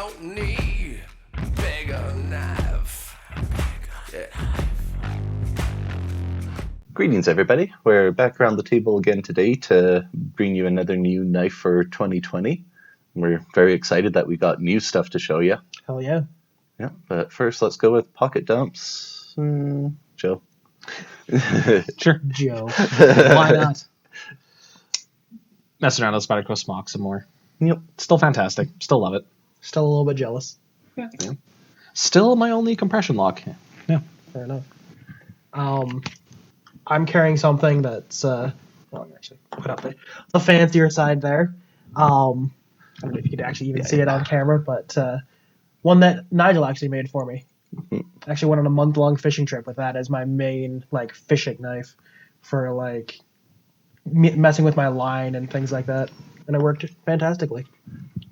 don't need bigger knife. Yeah. Greetings, everybody. We're back around the table again today to bring you another new knife for 2020. We're very excited that we got new stuff to show you. Hell yeah. Yeah, but first, let's go with pocket dumps. Joe. Sure. Joe. Why not? Messing around with Spyderco Smock some more. Yep. Still fantastic. Still love it. Still a little bit jealous. Yeah. Still my only compression lock. Yeah. Fair enough. I'm carrying something that's actually put up the fancier side there. I don't know if you could actually even see it on camera, but one that Nigel actually made for me. Actually went on a month-long fishing trip with that as my main fishing knife for messing with my line and things like that, and it worked fantastically.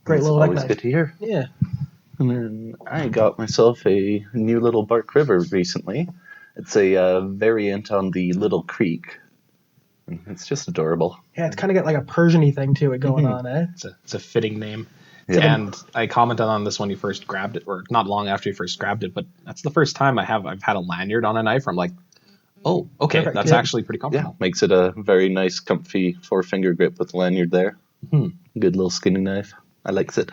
Great little always knife. good to hear. Yeah. And then I got myself a new little Bark River recently. It's a variant on the Little Creek. And it's just adorable. Yeah, it's kind of got a Persian-y thing to it going on, eh? It's a fitting name. Yeah. And I commented on this when you first grabbed it, or not long after you first grabbed it, but that's the first time I've had a lanyard on a knife where I'm like, oh, okay, Perfect, that's yeah. actually pretty Yeah, comfortable. makes it a very nice, comfy four-finger grip with the lanyard there. Good little skinny knife. I likes it.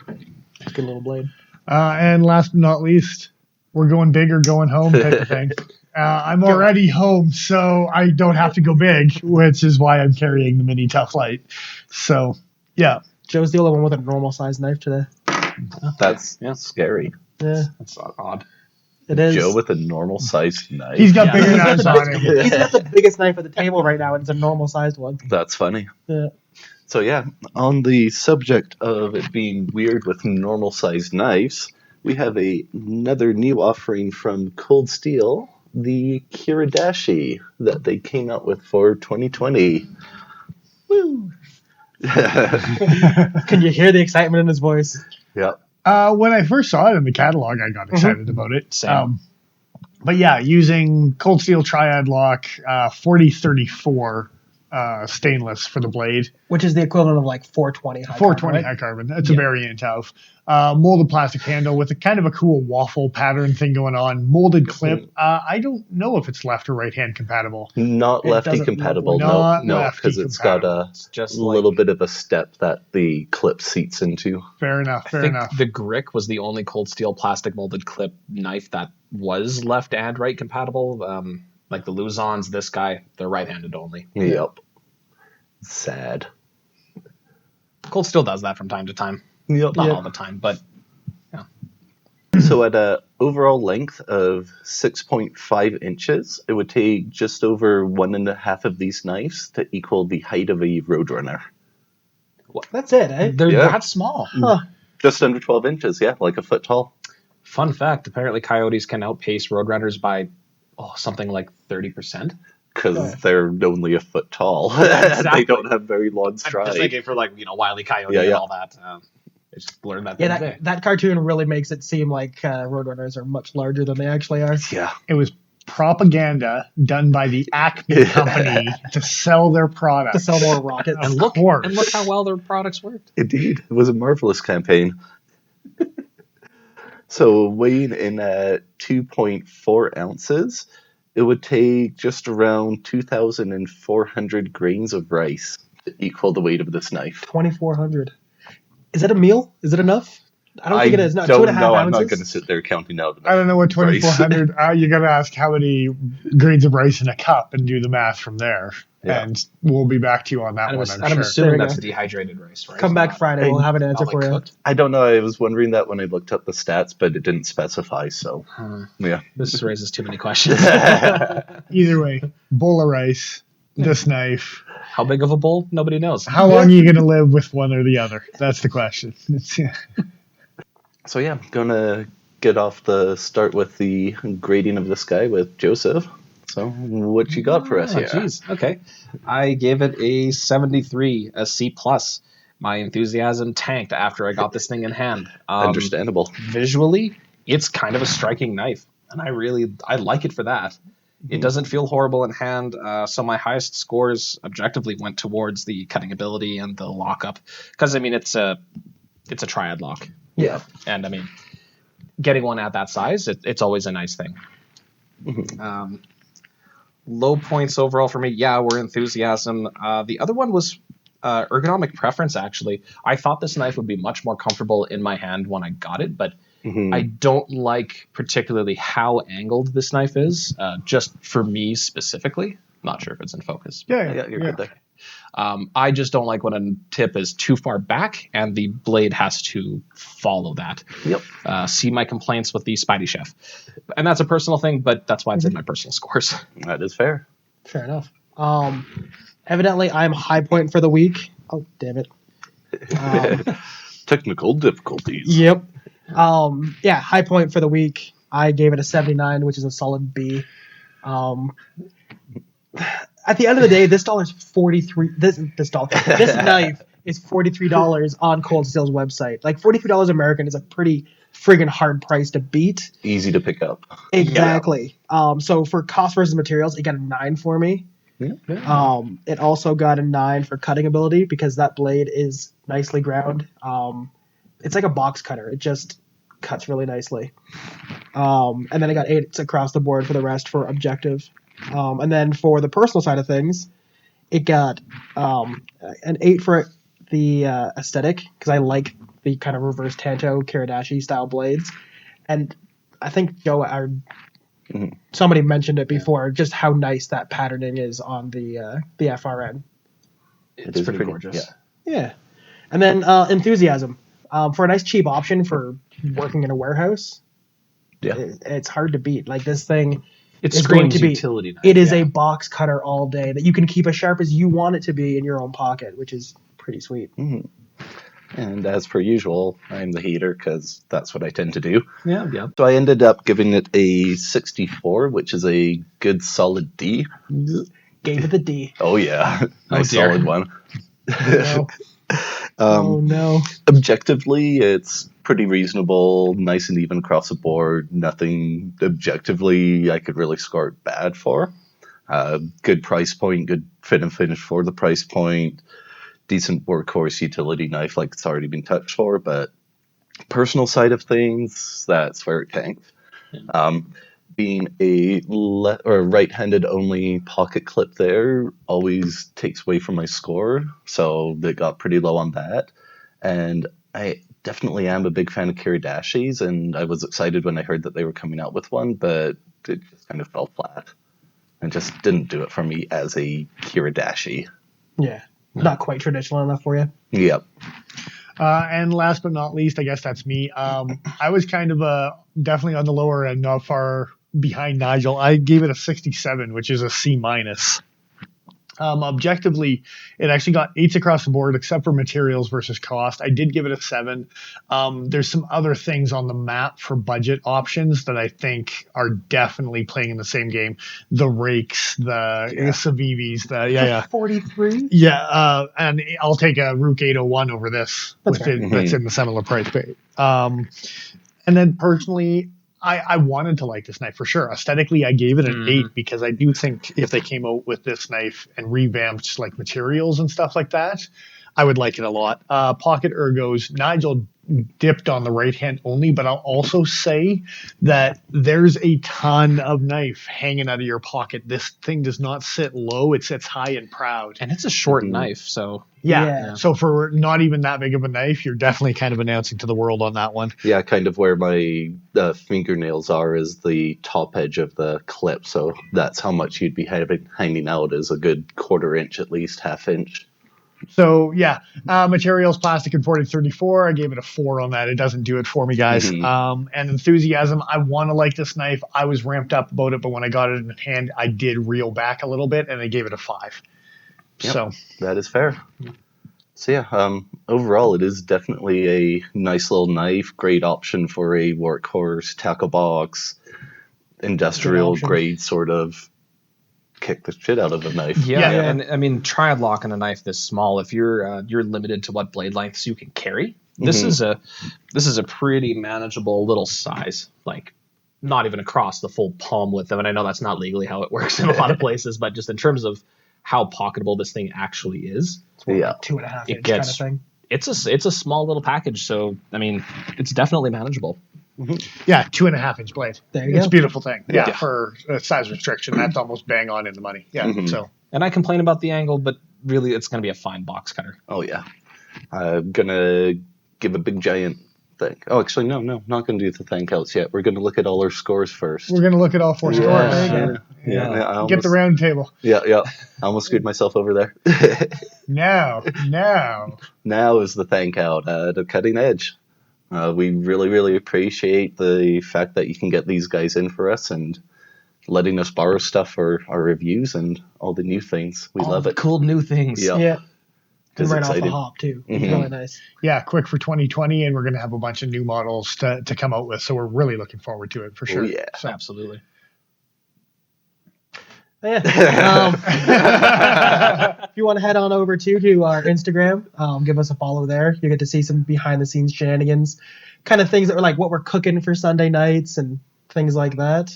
Good little blade. And last but not least, we're going big or going home type of thing. I'm already home, so I don't have to go big, which is why I'm carrying the mini Tough Light. So, yeah. Joe's the only one with a normal-sized knife today. That's scary. Yeah, That's odd. it is. Joe with a normal-sized knife. He's got Yeah. bigger knives on him. He's got the biggest knife at the table right now, and it's a normal-sized one. That's funny. Yeah. So yeah, on the subject of it being weird with normal-sized knives, we have another new offering from Cold Steel, the Kiridashi that they came out with for 2020. Woo! Can you hear the excitement in his voice? Yeah. When I first saw it in the catalog, I got excited about it. Same. But yeah, using Cold Steel Triad Lock 4034 stainless for the blade. Which is the equivalent of 420 high 420 carbon, right? high carbon. That's a variant of molded plastic handle with a kind of a cool waffle pattern thing going on. Molded clip. I don't know if it's left or right hand compatible. Not It lefty doesn't compatible. look like- No, Not because lefty it's got compatible. a It's just little bit of a step that the clip seats into. Fair enough. I Fair think enough. the Grick was the only Cold Steel plastic molded clip knife that was left and right compatible. Like the Luzons, this guy, they're right-handed only. Yep. Sad. Cold Steel does that from time to time. Yep. Not all the time, but So at a overall length of 6.5 inches, it would take just over 1.5 of these knives to equal the height of a Roadrunner. That's it, eh? they're Yeah. that small. Huh. Just under 12 inches, yeah, like a foot tall. Fun fact, apparently coyotes can outpace Roadrunners by something like 30%. Because they're only a foot tall. Exactly. They don't have very long I'm strides. just thinking for Wile E. Coyote Yeah, and yeah. all that. I just learned that the Yeah, other day. that cartoon really makes it seem like Roadrunners are much larger than they actually are. Yeah. It was propaganda done by the Acme company to sell their product. To sell more rockets. Of course. And look how well their products worked. Indeed. It was a marvelous campaign. So weighing in at 2.4 ounces, it would take just around 2,400 grains of rice to equal the weight of this knife. 2,400. Is that a meal? Is it enough? I don't think it is. No, don't 2.5 know. ounces. I'm not going to sit there counting out. I don't know what rice. 2,400. You got to ask how many grains of rice in a cup and do the math from there. Yeah. And we'll be back to you on that And one. I'm I'm sure. assuming There we that's go. dehydrated rice, right? Come back Not- Friday. We'll have an answer not for like you. cooked. I don't know. I was wondering that when I looked up the stats, but it didn't specify. So, yeah. This raises too many questions. Either way, bowl of rice, this knife. How big of a bowl? Nobody knows. How long are you going to live with one or the other? That's the question. So yeah, gonna get off the start with the grading of this guy with Joseph. So what you got for us here? Jeez. Okay. I gave it a 73, a C+. My enthusiasm tanked after I got this thing in hand. Understandable. Visually, it's kind of a striking knife, and I like it for that. It doesn't feel horrible in hand, so my highest scores objectively went towards the cutting ability and the lockup, because I mean it's a triad lock. Yeah. And I mean, getting one at that size, it's always a nice thing. Low points overall for me, yeah, were enthusiasm. The other one was ergonomic preference, actually. I thought this knife would be much more comfortable in my hand when I got it, but I don't like particularly how angled this knife is, just for me specifically. Not sure if it's in focus. Yeah, you're good there. I just don't like when a tip is too far back and the blade has to follow that. Yep. See my complaints with the Spidey Chef. And that's a personal thing, but that's why it's in my personal scores. That is fair. Fair enough. Evidently, I'm high point for the week. Oh, damn it. Technical difficulties. Yep. Yeah, high point for the week. I gave it a 79, which is a solid B. At the end of the day, this dollar's 43. This knife is $43 on Cold Steel's website. Like $43 American is a pretty friggin' hard price to beat. Easy to pick up. Exactly. So for cost versus materials, it got a 9 for me. Yeah. It also got a 9 for cutting ability because that blade is nicely ground. It's like a box cutter. It just cuts really nicely. And then I got 8s across the board for the rest for objective. And then for the personal side of things, it got an 8 for the aesthetic because I like the kind of reverse Tanto Kiridashi style blades. And I think Joe somebody mentioned it before, just how nice that patterning is on the FRN. It's pretty gorgeous. Yeah. And then enthusiasm. For a nice cheap option for working in a warehouse, it's hard to beat. Like this thing is going to be utility knife. It is a box cutter all day that you can keep as sharp as you want it to be in your own pocket, which is pretty sweet. And as per usual, I'm the hater because that's what I tend to do. Yeah. So I ended up giving it a 64, which is a good solid D. Gave it the D. Oh yeah, nice dear. solid one. No. Oh no. Objectively, it's pretty reasonable, nice and even across the board. Nothing objectively I could really score it bad for. Good price point, good fit and finish for the price point. Decent workhorse utility knife, like it's already been touched for, but personal side of things, that's where it tanked. Being a right-handed only pocket clip there always takes away from my score, so it got pretty low on that. And I definitely am a big fan of Kiridashis, and I was excited when I heard that they were coming out with one, but it just kind of fell flat and just didn't do it for me as a Kiridashi. Yeah. Not quite traditional enough for you. Yep. And last but not least, I guess that's me. I was kind of definitely on the lower end, not far behind Nigel. I gave it a 67, which is a C minus. Objectively, it actually got 8s across the board, except for materials versus cost. I did give it a 7. There's some other things on the map for budget options that I think are definitely playing in the same game. The rakes, the Savivis, 43? Yeah, and I'll take a Rook 801 over this. That's in the similar price point. And then personally, I wanted to like this knife for sure. Aesthetically, I gave it an 8 because I do think if they came out with this knife and revamped like materials and stuff like that, I would like it a lot. Pocket ergos, Nigel dipped on the right hand only, but I'll also say that there's a ton of knife hanging out of your pocket. This thing does not sit low; it sits high and proud. And it's a short knife, so Yeah. So for not even that big of a knife, you're definitely kind of announcing to the world on that one. Yeah, kind of where my fingernails are is the top edge of the clip, so that's how much you'd be hanging out is a good 1/4 inch at least, 1/2 inch. So yeah, materials, plastic, and 4034. I gave it a 4 on that. It doesn't do it for me, guys. And enthusiasm, I want to like this knife. I was ramped up about it, but when I got it in hand, I did reel back a little bit, and I gave it a 5. Yep, so that is fair. So yeah, overall, it is definitely a nice little knife. Great option for a workhorse, tackle box, industrial grade sort of kick the shit out of a knife. Yeah, and I mean, try locking a knife this small. If you're limited to what blade lengths you can carry, this is a pretty manageable little size. Like, not even across the full palm width. I mean, I know that's not legally how it works in a lot of places, but just in terms of how pocketable this thing actually is, It's more like 2.5 inch kind of thing. it's a small little package, so I mean, it's definitely manageable. Yeah, 2.5-inch blade. There you It's go. a beautiful thing. Yeah, Yeah. for a size restriction, that's almost bang on in the money. Yeah, Mhm. so And I complain about the angle, but really, it's going to be a fine box cutter. Oh yeah. I'm gonna give a big giant thing. Oh, actually, no, not gonna do the thank outs yet. We're gonna look at all our scores first. we're going to look at all 4 scores. Yeah. Yeah. I Get almost, the round table. yeah. I almost screwed myself over there. Now. Now is the thank out. The Cutting Edge. We really, really appreciate the fact that you can get these guys in for us and letting us borrow stuff for our reviews and all the new things. We All love the it. cool new things. Yeah. Yeah. It's Right off the exciting. hop too. It's Mhm. really nice. Yeah, quick for 2020, and we're going to have a bunch of new models to come out with. So we're really looking forward to it for sure. Oh, yeah. So, Absolutely. Yeah. If you want to head on over to our Instagram, give us a follow there. You get to see some behind the scenes shenanigans, kind of things that are like what we're cooking for Sunday nights and things like that.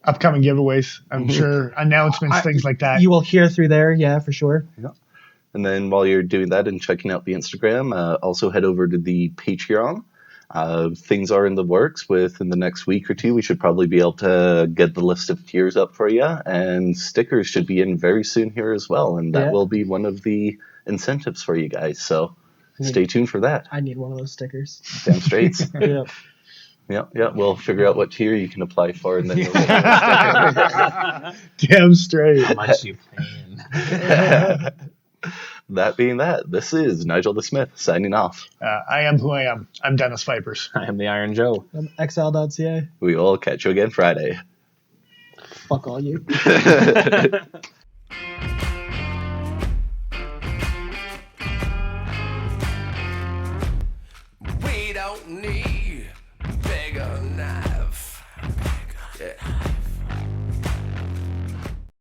upcoming giveaways, I'm Mhm. sure, announcements, things like that. You will hear through there, yeah, for sure. And then while you're doing that and checking out the Instagram, also head over to the Patreon. Things are in the works. Within the next week or two, we should probably be able to get the list of tiers up for you. And stickers should be in very soon here as well. And that Yeah. will be one of the incentives for you guys. So stay tuned for that. I need one of those stickers. Damn straights. Yeah. Yeah. We'll figure out what tier you can apply for. And then you'll get a Damn straight. How much you paying? sticker. That being that, this is Nigel the Smith signing off. I am who I am. I'm Dennis Vipers. I am the Iron Joe. XL.ca. We will catch you again Friday. Fuck all you. We don't need